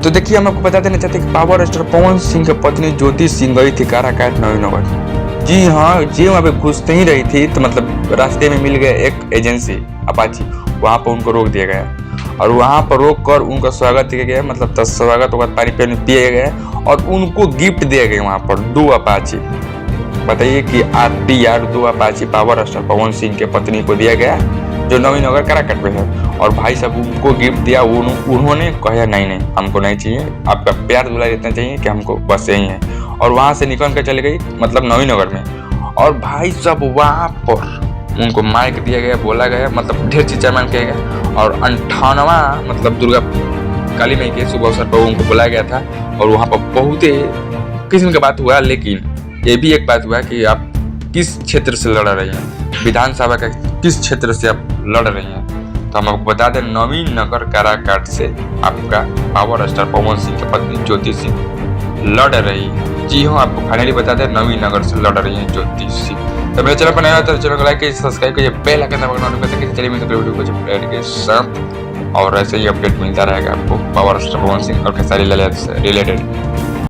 तो देखिए, हम आपको बता देना चाहते हैं कि पावर स्टार पवन सिंह की पत्नी ज्योति सिंह गई थी काराकाट नवीनगर। जी हाँ, जी वहाँ पे घुसते ही रही थी तो मतलब रास्ते में मिल गया एक एजेंसी अपाची, वहाँ पर उनको रोक दिया गया और वहाँ पर रोक कर उनका स्वागत किया गया, मतलब स्वागत होगा, पानी पानी पिया गया और उनको गिफ्ट दिया गया वहाँ पर 2 अपाची। बताइए कि RTR 2 Apache power star Pawan Singh के पत्नी को दिया गया जो नवीनगर काराकाट में है। और भाई साहब उनको गिफ्ट दिया, उन्होंने कहा नहीं हमको नहीं चाहिए, आपका प्यार दुलार इतना चाहिए कि हमको बस यही है। और वहाँ से निकल कर चली गई मतलब नवीनगर में। और भाई साहब वहाँ पर उनको माइक दिया गया, बोला गया, मतलब ढेर चीज चर्मन किया गया। और 58वां मतलब दुर्गा काली माई के शुभ अवसर पर उनको बुलाया गया था। और वहाँ पर बहुत किस्म की बात हुआ, लेकिन ये भी एक बात हुआ कि आप किस क्षेत्र से लड़ रही हैं, विधानसभा का किस क्षेत्र से आप लड़ रही हैं। तो हम आपको बता दें, नवीनगर काराकाट से आपका पावर स्टार पवन सिंह की पत्नी ज्योति सिंह लड़ रही है। जी हाँ, आपको फाइनली बता दें, नवीनगर से लड़ रही है ज्योति सिंह। तो मेरे चैनल पर नया तो चैनल को लाइक कीजिए, सब्सक्राइब कीजिए, बेल आइकन दबाकर नोटिफिकेशन कीजिए। चलिए मिलते हैं वीडियो को अपडेट के साथ और ऐसे ही अपडेट मिलता रहेगा आपको पावर स्टार पवन सिंह और खेसारी लाल से रिलेटेड।